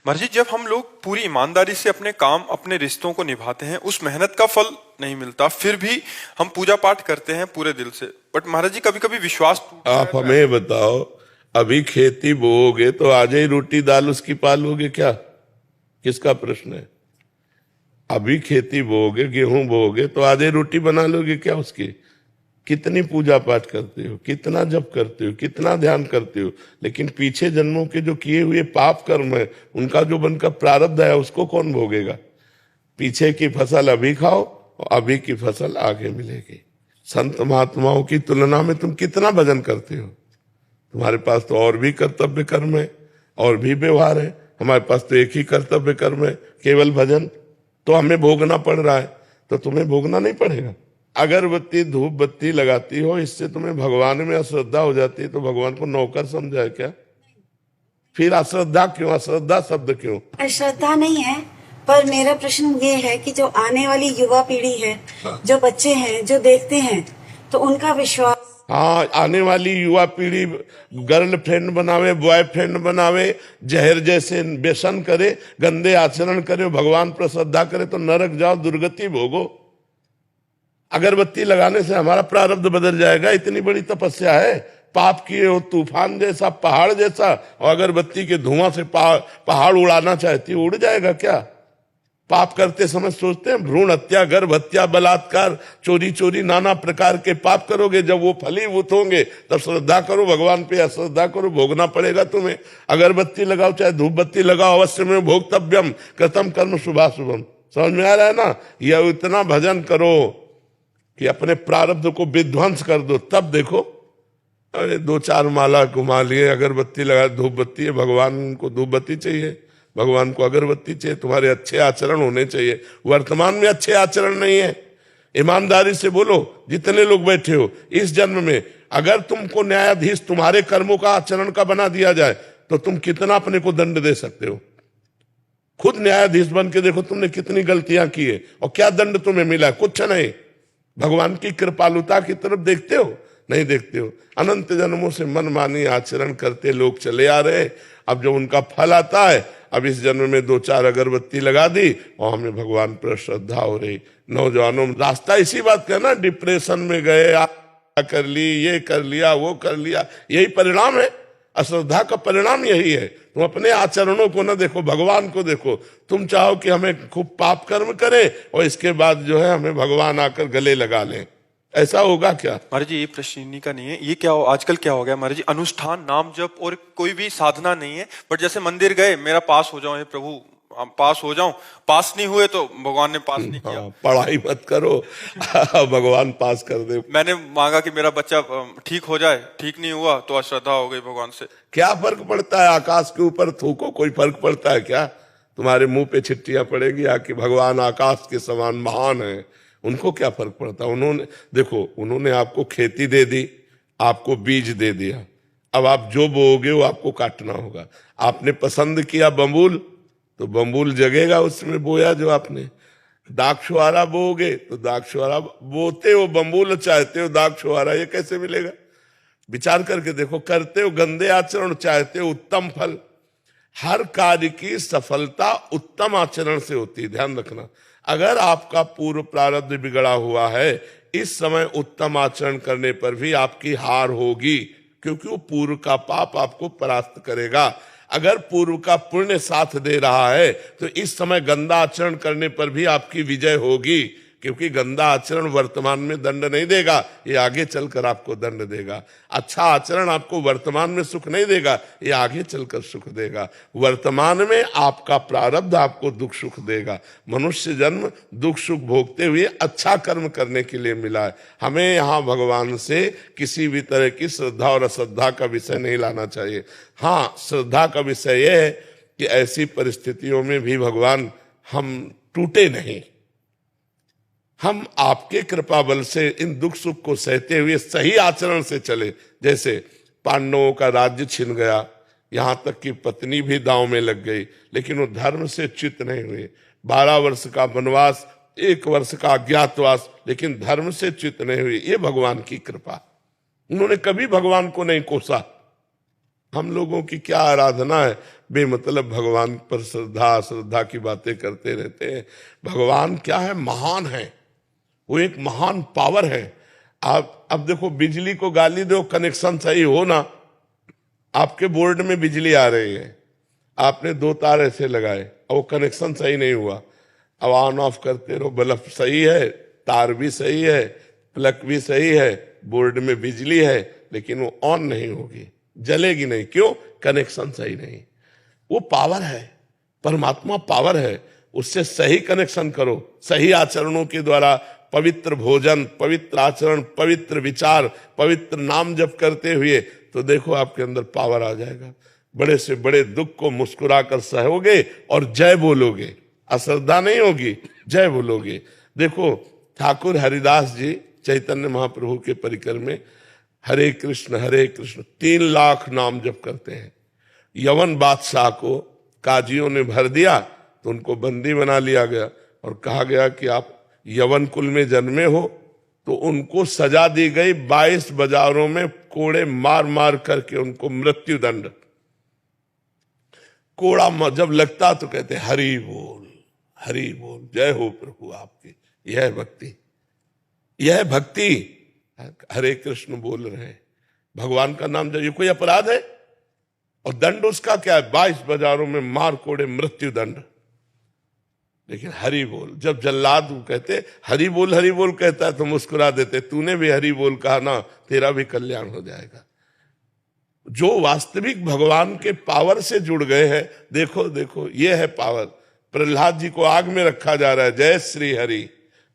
महाराज जी, जब हम लोग पूरी ईमानदारी से अपने काम अपने रिश्तों को निभाते हैं, उस मेहनत का फल नहीं मिलता, फिर भी हम पूजा पाठ करते हैं पूरे दिल से, बट महाराज जी कभी कभी विश्वास टूटता है। आप हमें बताओ, अभी खेती बोओगे तो आज ही रोटी दाल उसकी पालोगे क्या? किसका प्रश्न है? अभी खेती बोओगे, गेहूं बोओगे तो आज ही रोटी बना लोगे क्या उसकी? कितनी पूजा पाठ करते हो, कितना जप करते हो, कितना ध्यान करते हो, लेकिन पीछे जन्मों के जो किए हुए पाप कर्म है, उनका जो बनकर प्रारब्ध है, उसको कौन भोगेगा? पीछे की फसल अभी खाओ और अभी की फसल आगे मिलेगी। संत महात्माओं की तुलना में तुम कितना भजन करते हो? तुम्हारे पास तो और भी कर्तव्य कर्म है, और भी व्यवहार है। हमारे पास तो एक ही कर्तव्य कर्म है, केवल भजन। तो हमें भोगना पड़ रहा है, तो तुम्हें भोगना नहीं पड़ेगा। अगरबत्ती धूप बत्ती लगाती हो, इससे तुम्हें भगवान में अश्रद्धा हो जाती है, तो भगवान को नौकर समझा क्या? फिर अश्रद्धा क्यों? अश्रद्धा शब्द क्यों? अश्रद्धा नहीं है, पर मेरा प्रश्न ये है कि जो आने वाली युवा पीढ़ी है, जो बच्चे हैं, जो देखते हैं, तो उनका विश्वास। हाँ, आने वाली युवा पीढ़ी गर्लफ्रेंड बनावे, बॉयफ्रेंड बनावे, जहर जैसे व्यसन करे, गंदे आचरण करे, भगवान पर श्रद्धा करे, तो नरक जाओ, दुर्गति भोगो। अगरबत्ती लगाने से हमारा प्रारब्ध बदल जाएगा? इतनी बड़ी तपस्या है, पाप किए हो तूफान जैसा, पहाड़ जैसा, और अगरबत्ती के धुआं से पहाड़ उड़ाना चाहती हो, उड़ जाएगा क्या? पाप करते समय सोचते हैं भ्रूण हत्या, गर्भ हत्या, बलात्कार, चोरी चोरी, नाना प्रकार के पाप करोगे। जब वो फलीभूत होंगे तब श्रद्धा करो भगवान पे, अश्रद्धा करो, भोगना पड़ेगा तुम्हें। अगरबत्ती लगाओ चाहे धूप बत्ती लगाओ, अवश्य में भोक्तव्यम कृतम कर्म शुभाशुभम। समझ में आ रहा है ना? यह इतना भजन करो कि अपने प्रारब्ध को विध्वंस कर दो, तब देखो। अरे 2-4 माला घुमा लिए, अगरबत्ती लगा, धूप बत्ती है, भगवान को धूप बत्ती चाहिए, भगवान को अगरबत्ती चाहिए, तुम्हारे अच्छे आचरण होने चाहिए। वर्तमान में अच्छे आचरण नहीं है। ईमानदारी से बोलो, जितने लोग बैठे हो, इस जन्म में अगर तुमको न्यायाधीश तुम्हारे कर्मों का आचरण का बना दिया जाए, तो तुम कितना अपने को दंड दे सकते हो? खुद न्यायाधीश बन के देखो तुमने कितनी गलतियां की है और क्या दंड तुम्हें मिला? कुछ नहीं। भगवान की कृपालुता की तरफ देखते हो? नहीं देखते हो। अनंत जन्मों से मनमानी आचरण करते लोग चले आ रहे। अब जब उनका फल आता है, अब इस जन्म में 2-4 अगरबत्ती लगा दी और हमें भगवान पर श्रद्धा हो रही। नौजवानों में रास्ता इसी बात का ना, डिप्रेशन में गए, कर ली, ये कर लिया, वो कर लिया, यही परिणाम है। अश्रद्धा का परिणाम यही है। तुम अपने आचरणों को न देखो, भगवान को देखो। तुम चाहो कि हमें खूब पाप कर्म करें और इसके बाद जो है हमें भगवान आकर गले लगा लें, ऐसा होगा क्या? महाराज जी, ये प्रश्न इन्हीं का नहीं है। ये क्या आजकल क्या हो गया महाराज जी, अनुष्ठान, नाम जप और कोई भी साधना नहीं है, बट जैसे मंदिर गए, मेरा पास हो जाओ हे प्रभु, पास हो जाऊं, पास नहीं हुए तो भगवान ने पास नहीं किया। पढ़ाई मत करो भगवान पास कर दे। मैंने मांगा कि मेरा बच्चा ठीक हो जाए, ठीक नहीं हुआ तो अश्रद्धा हो गई भगवान से। क्या फर्क पड़ता है? आकाश के ऊपर थूको, कोई फर्क पड़ता है क्या? तुम्हारे मुंह पे छिट्टियां पड़ेगी आके, भगवान आकाश के समान महान है, उनको क्या फर्क पड़ता? उन्होंने देखो, उन्होंने आपको खेती दे दी, आपको बीज दे दिया, अब आप जो बोओगे वो आपको काटना होगा। आपने पसंद किया बम्बूल, तो बम्बूल जगेगा उसमें बोया जो आपने। दाक्षुआरा बोओगे तो दाक्षुआरा, बोते हो बम्बूल, चाहते हो दाक्षुआरा, ये कैसे मिलेगा? विचार करके देखो। करते हो गंदे आचरण, चाहते हो उत्तम फल। हर कार्य की सफलता उत्तम आचरण से होती है, ध्यान रखना। अगर आपका पूर्व प्रारब्ध बिगड़ा हुआ है, इस समय उत्तम आचरण करने पर भी आपकी हार होगी, क्योंकि वो पूर्व का पाप आपको परास्त करेगा। अगर पूर्व का पुण्य साथ दे रहा है, तो इस समय गंदा आचरण करने पर भी आपकी विजय होगी, क्योंकि गंदा आचरण वर्तमान में दंड नहीं देगा, ये आगे चलकर आपको दंड देगा। अच्छा आचरण आपको वर्तमान में सुख नहीं देगा, ये आगे चलकर सुख देगा। वर्तमान में आपका प्रारब्ध आपको दुख सुख देगा। मनुष्य जन्म दुख सुख भोगते हुए अच्छा कर्म करने के लिए मिला है। हमें यहाँ भगवान से किसी भी तरह की श्रद्धा और अश्रद्धा का विषय नहीं लाना चाहिए। हाँ, श्रद्धा का विषय यह है कि ऐसी परिस्थितियों में भी भगवान हम टूटे नहीं, हम आपके कृपा बल से इन दुख सुख को सहते हुए सही आचरण से चले। जैसे पांडवों का राज्य छिन गया, यहां तक कि पत्नी भी दांव में लग गई, लेकिन वो धर्म से च्युत नहीं हुए। 12 वर्ष का वनवास, 1 वर्ष का अज्ञातवास, लेकिन धर्म से च्युत नहीं हुए। ये भगवान की कृपा। उन्होंने कभी भगवान को नहीं कोसा, हम लोगों की क्या आराधना है, बेमतलब भगवान पर श्रद्धा श्रद्धा की बातें करते रहते हैं। भगवान क्या है, महान है, वो एक महान पावर है। आप अब देखो, बिजली को गाली दो, कनेक्शन सही हो ना, आपके बोर्ड में बिजली आ रही है, आपने 2 तार ऐसे लगाए और वो कनेक्शन सही नहीं हुआ, अब ऑन ऑफ करते रहो, बल्ब सही है, तार भी सही है, प्लग भी सही है, बोर्ड में बिजली है, लेकिन वो ऑन नहीं होगी, जलेगी नहीं। क्यों? कनेक्शन सही नहीं। वो पावर है, परमात्मा पावर है, उससे सही कनेक्शन करो, सही आचरणों के द्वारा, पवित्र भोजन, पवित्र आचरण, पवित्र विचार, पवित्र नाम जप करते हुए, तो देखो आपके अंदर पावर आ जाएगा। बड़े से बड़े दुख को मुस्कुराकर सहोगे और जय बोलोगे, अश्रद्धा नहीं होगी, जय बोलोगे। देखो ठाकुर हरिदास जी चैतन्य महाप्रभु के परिकर में हरे कृष्ण 3 लाख नाम जप करते हैं। यवन बादशाह को काजियों ने भर दिया तो उनको बंदी बना लिया गया और कहा गया कि आप यवन कुल में जन्मे हो, तो उनको सजा दी गई 22 बाजारों में कोड़े मार मार करके उनको मृत्यु दंड। कोड़ा जब लगता तो कहते हरि बोल, हरि बोल, जय हो प्रभु आपकी। यह भक्ति, यह भक्ति। हरे कृष्ण बोल रहे हैं, भगवान का नाम, जब ये कोई अपराध है? और दंड उसका क्या है? 22 बाजारों में मार कोड़े मृत्यु दंड। लेकिन हरि बोल, जब जल्लाद कहते हरि बोल कहता है तो मुस्कुरा देते, तूने भी हरि बोल कहा ना, तेरा भी कल्याण हो जाएगा। जो वास्तविक भगवान के पावर से जुड़ गए हैं, देखो देखो ये है पावर। प्रहलाद जी को आग में रखा जा रहा है, जय श्री हरि।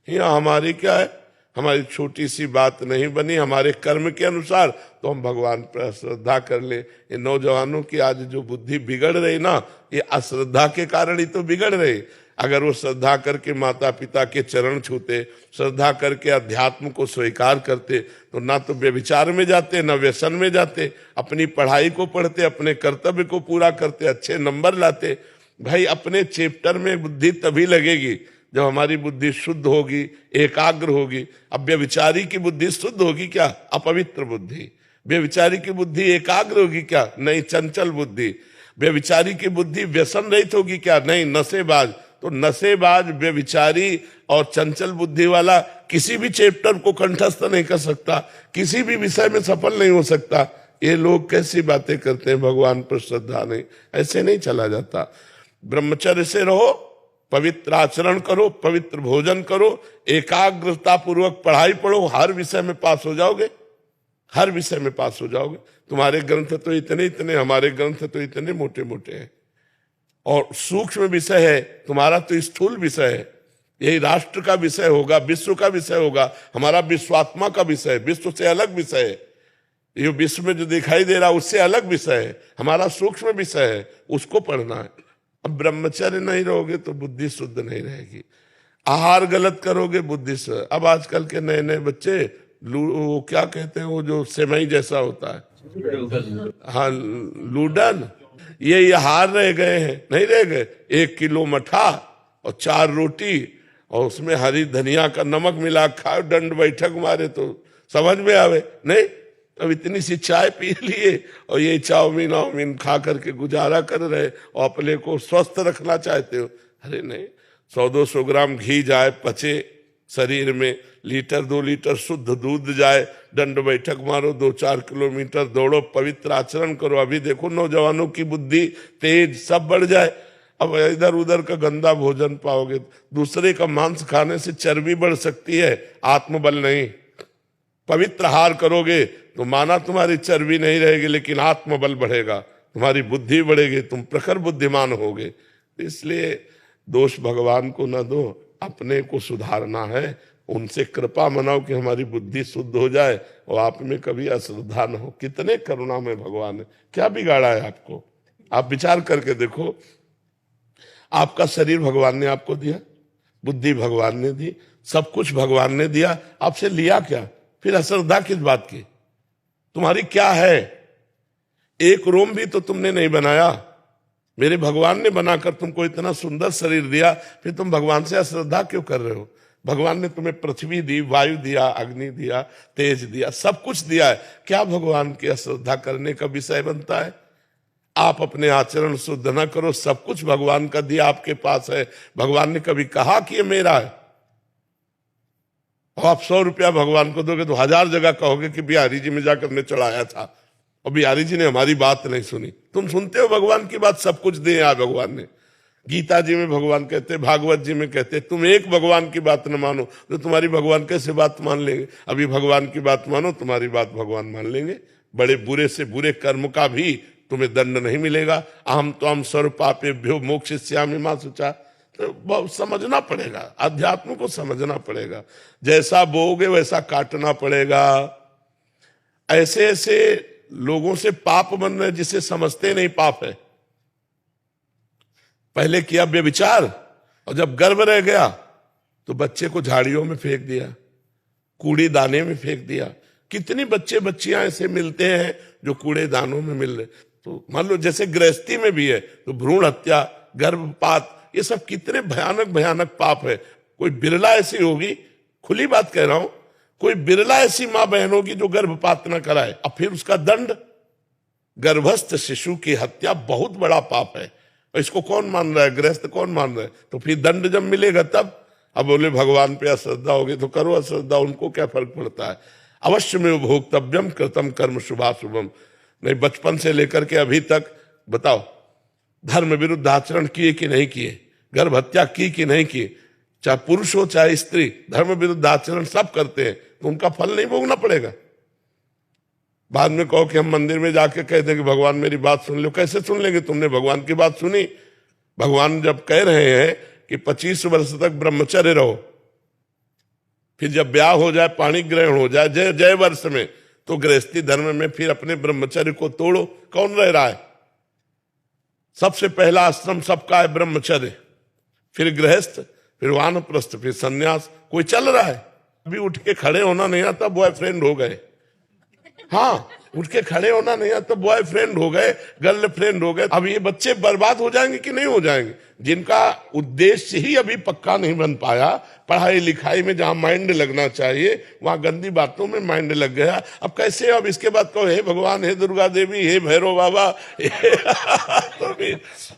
यहाँ हमारी क्या है, हमारी छोटी सी बात नहीं बनी, हमारे कर्म के अनुसार तो हम भगवान पर श्रद्धा कर ले। ये नौजवानों की आज जो बुद्धि बिगड़ रही ना, ये अश्रद्धा के कारण ही तो बिगड़ रही। अगर वो श्रद्धा करके माता पिता के चरण छूते, श्रद्धा करके अध्यात्म को स्वीकार करते, तो ना तो व्यभिचार में जाते, ना व्यसन में जाते, अपनी पढ़ाई को पढ़ते, अपने कर्तव्य को पूरा करते, अच्छे नंबर लाते। भाई अपने चैप्टर में बुद्धि तभी लगेगी जब हमारी बुद्धि शुद्ध होगी, एकाग्र होगी। अब व्यभिचारी की बुद्धि शुद्ध होगी क्या? अपवित्र बुद्धि। व्यभिचारी की बुद्धि एकाग्र होगी क्या? नहीं, चंचल बुद्धि। व्यभिचारी की बुद्धि व्यसन रहित होगी क्या? नहीं, नशेबाज। तो नशेबाज, व्यभिचारी और चंचल बुद्धि वाला किसी भी चैप्टर को कंठस्थ नहीं कर सकता, किसी भी विषय में सफल नहीं हो सकता। ये लोग कैसी बातें करते हैं, भगवान पर श्रद्धा नहीं, ऐसे नहीं चला जाता। ब्रह्मचर्य से रहो, पवित्र आचरण करो, पवित्र भोजन करो, एकाग्रता पूर्वक पढ़ाई पढ़ो, हर विषय में पास हो जाओगे, हर विषय में पास हो जाओगे। तुम्हारे ग्रंथ तो इतने इतने, हमारे ग्रंथ तो इतने मोटे मोटे हैं, और सूक्ष्म विषय है, तुम्हारा तो स्थूल विषय है। यही राष्ट्र का विषय होगा, विश्व का विषय होगा, हमारा विश्वात्मा का विषय है, विश्व से अलग विषय है। ये विश्व में जो दिखाई दे रहा उससे अलग विषय है, हमारा सूक्ष्म विषय है, उसको पढ़ना है। अब ब्रह्मचर्य नहीं रहोगे तो बुद्धि शुद्ध नहीं रहेगी, आहार गलत करोगे बुद्धि से। अब आजकल के नए नए बच्चे वो क्या कहते हैं, वो जो सेमई जैसा होता है, हाँ लूडन, ये हार रह गए हैं, नहीं रह गए। 1 किलो मठा और 4 रोटी और उसमें हरी धनिया का नमक मिला खाओ, दंड बैठक मारे तो समझ में आवे नहीं। अब इतनी सी चाय पी लिए और ये चाउमीन वाउमीन खा करके गुजारा कर रहे और अपने को स्वस्थ रखना चाहते हो। अरे नहीं, 100-200 ग्राम घी जाए, पचे शरीर में, 1-2 लीटर शुद्ध दूध जाए, दंड बैठक मारो, 2-4 किलोमीटर दौड़ो, पवित्र आचरण करो। अभी देखो नौजवानों की बुद्धि तेज सब बढ़ जाए। अब इधर उधर का गंदा भोजन पाओगे, दूसरे का मांस खाने से चर्बी बढ़ सकती है, आत्मबल नहीं। पवित्र आहार करोगे तो माना तुम्हारी चर्बी नहीं रहेगी, लेकिन आत्मबल बढ़ेगा, तुम्हारी बुद्धि बढ़ेगी, तुम प्रखर बुद्धिमान होगे। इसलिए दोष भगवान को न दो, अपने को सुधारना है, उनसे कृपा मनाओ कि हमारी बुद्धि शुद्ध हो जाए और आप में कभी अश्रद्धा न हो। कितने करुणा में भगवान है, क्या बिगाड़ा है आपको? आप विचार करके देखो, आपका शरीर भगवान ने आपको दिया, बुद्धि भगवान ने दी, सब कुछ भगवान ने दिया, आपसे लिया क्या? फिर अश्रद्धा किस बात की? तुम्हारी क्या है? एक रोम भी तो तुमने नहीं बनाया, मेरे भगवान ने बनाकर तुमको इतना सुंदर शरीर दिया, फिर तुम भगवान से अश्रद्धा क्यों कर रहे हो? भगवान ने तुम्हें पृथ्वी दी, वायु दिया, अग्नि दिया, तेज दिया, सब कुछ दिया है, क्या भगवान की अश्रद्धा करने का विषय बनता है? आप अपने आचरण शुद्ध ना करो, सब कुछ भगवान का दिया आपके पास है। भगवान ने कभी कहा कि ये मेरा है? और आप 100 रुपया भगवान को दोगे तो 1000 जगह कहोगे कि बिहारी जी में जाकर हमने चढ़ाया था और बिहारी जी ने हमारी बात नहीं सुनी। तुम सुनते हो भगवान की बात, सब कुछ दिया भगवान ने। गीता जी में भगवान कहते, भागवत जी में कहते, तुम एक भगवान की बात न मानो तो तुम्हारी भगवान कैसे बात मान लेंगे? अभी भगवान की बात मानो, तुम्हारी बात भगवान मान लेंगे। बड़े बुरे से बुरे कर्म का भी तुम्हें दंड नहीं मिलेगा। अहम त्वं सर्व पापेभ्यो मोक्षयिष्यामि मा शुचा। तो बहुत समझना पड़ेगा, अध्यात्म को समझना पड़ेगा। जैसा बोओगे वैसा काटना पड़ेगा। ऐसे ऐसे लोगों से पाप बन रहे जिसे समझते नहीं पाप है। पहले किया व्यभिचार और जब गर्भ रह गया तो बच्चे को झाड़ियों में फेंक दिया, कूड़े दाने में फेंक दिया। कितनी बच्चे बच्चियां ऐसे मिलते हैं जो कूड़े दानों में मिल रहे। तो मान लो जैसे गृहस्थी में भी है तो भ्रूण हत्या, गर्भपात, ये सब कितने भयानक भयानक पाप है। कोई बिरला ऐसी होगी, खुली बात कह रहा हूं, कोई बिरला ऐसी मां बहन होगी जो गर्भपात न कराए। अब फिर उसका दंड, गर्भस्थ शिशु की हत्या बहुत बड़ा पाप है। और इसको कौन मान रहा है? गृहस्थ कौन मान रहा है? तो फिर दंड जब मिलेगा तब। अब बोले भगवान पे अश्रद्धा होगी तो करो अश्रद्धा, उनको क्या फर्क पड़ता है? अवश्य में भोक्तव्यम कृतम कर्म शुभाशुभम। नहीं, बचपन से लेकर के अभी तक बताओ, धर्म विरुद्ध आचरण किए कि नहीं किए? गर्भ हत्या की कि नहीं की? चाहे पुरुष हो चाहे स्त्री, धर्म विरुद्ध आचरण सब करते हैं, तो उनका फल नहीं भोगना पड़ेगा? बाद में कहो कि हम मंदिर में जाके कह दें कि भगवान मेरी बात सुन लो। कैसे सुन लेंगे? तुमने भगवान की बात सुनी? भगवान जब कह रहे हैं कि 25 वर्ष तक ब्रह्मचर्य रहो, फिर जब ब्याह हो जाए, पाणी ग्रहण हो जाए जय वर्ष में, तो गृहस्थी धर्म में फिर अपने ब्रह्मचर्य को तोड़ो। कौन रह रहा है? सबसे पहला आश्रम सबका है ब्रह्मचर्य, फिर गृहस्थ, फिर वानप्रस्थ, फिर सन्यास। कोई चल रहा है? अभी उठ के खड़े होना नहीं आता, बॉयफ्रेंड हो गए। हाँ, उठ के खड़े होना नहीं आता, बॉयफ्रेंड हो गए, गर्लफ्रेंड हो गए। अब ये बच्चे बर्बाद हो जाएंगे कि नहीं हो जाएंगे? जिनका उद्देश्य ही अभी पक्का नहीं बन पाया, पढ़ाई लिखाई में जहां माइंड लगना चाहिए वहां गंदी बातों में माइंड लग गया। अब कैसे? अब इसके बाद कहो हे भगवान, हे दुर्गा देवी, हे भैरव बाबा। तो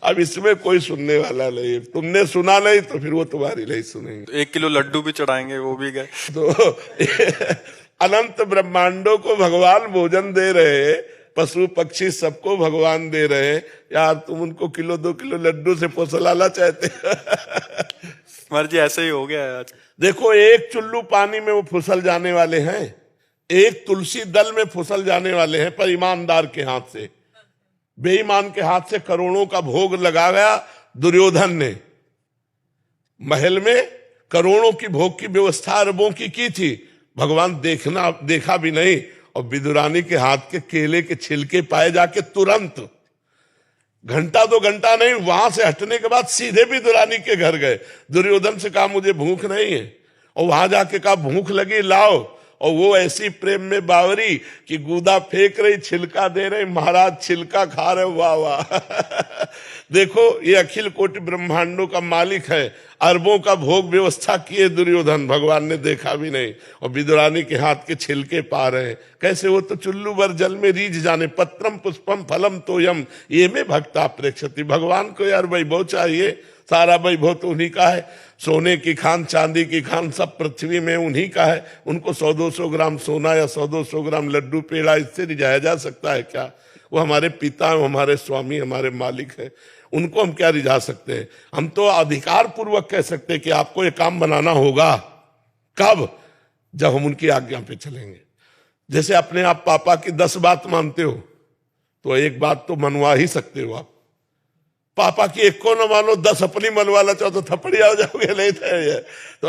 अब इसमें कोई सुनने वाला नहीं। तुमने सुना नहीं तो फिर वो तुम्हारी नहीं सुनेंगे। 1 किलो लड्डू भी चढ़ाएंगे, वो भी गए। तो अनंत ब्रह्मांडों को भगवान भोजन दे रहे, पशु पक्षी सबको भगवान दे रहे। यार तुम उनको 1-2 किलो लड्डू से फुसलाना चाहते? महाराज जी ऐसे ही हो गया है आज। देखो, एक चुल्लू पानी में वो फुसल जाने वाले हैं, एक तुलसी दल में फुसल जाने वाले हैं, पर ईमानदार के हाथ से। बेईमान के हाथ से करोड़ों का भोग लगा गया दुर्योधन ने। महल में करोड़ों की भोग की व्यवस्था अरबों की थी, भगवान देखा भी नहीं। और विदुरानी के हाथ के केले के छिलके पाए जाके तुरंत, घंटा 2 घंटा नहीं, वहां से हटने के बाद सीधे विदुरानी के घर गए। दुर्योधन से कहा मुझे भूख नहीं है, और वहां जाके कहा भूख लगी लाओ। और वो ऐसी प्रेम में बावरी कि गूदा फेंक रही, छिलका दे रही, महाराज छिलका खा रहे। वाह वाह। देखो, ये अखिल कोटि ब्रह्मांडों का मालिक है, अरबों का भोग व्यवस्था किए दुर्योधन, भगवान ने देखा भी नहीं। और विदुरानी के हाथ के छिलके पा रहे हैं। कैसे? वो तो चुल्लू भर जल में रीझ जाने। पत्रम पुष्पम फलम तोयम ये में भक्ता प्रेक्षति। भगवान को यार वैभव चाहिए, सारा वैभव तो उन्हीं का है। सोने की खान, चांदी की खान, सब पृथ्वी में उन्हीं का है। उनको 100-200 ग्राम सोना या 100-200 ग्राम लड्डू पेड़ा इससे रिझाया जा सकता है क्या? वो हमारे पिता, हमारे स्वामी, हमारे मालिक हैं। उनको हम क्या रिझा सकते हैं? हम तो अधिकार पूर्वक कह सकते हैं कि आपको ये काम बनाना होगा। कब? जब हम उनकी आज्ञा पे चलेंगे। जैसे अपने आप पापा की 10 बात मानते हो तो एक बात तो मनवा ही सकते हो आप। पापा की एक को न मानो, 10 अपनी मनवाना चाहो तो थप्पड़ी आ जाओगे। नहीं तो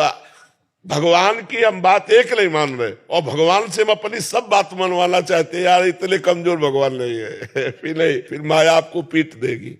भगवान की हम बात एक नहीं मान रहे, और भगवान से हम अपनी सब बात मनवाना चाहते हैं। यार इतने कमजोर भगवान नहीं है। फिर नहीं, फिर माया आपको पीट देगी।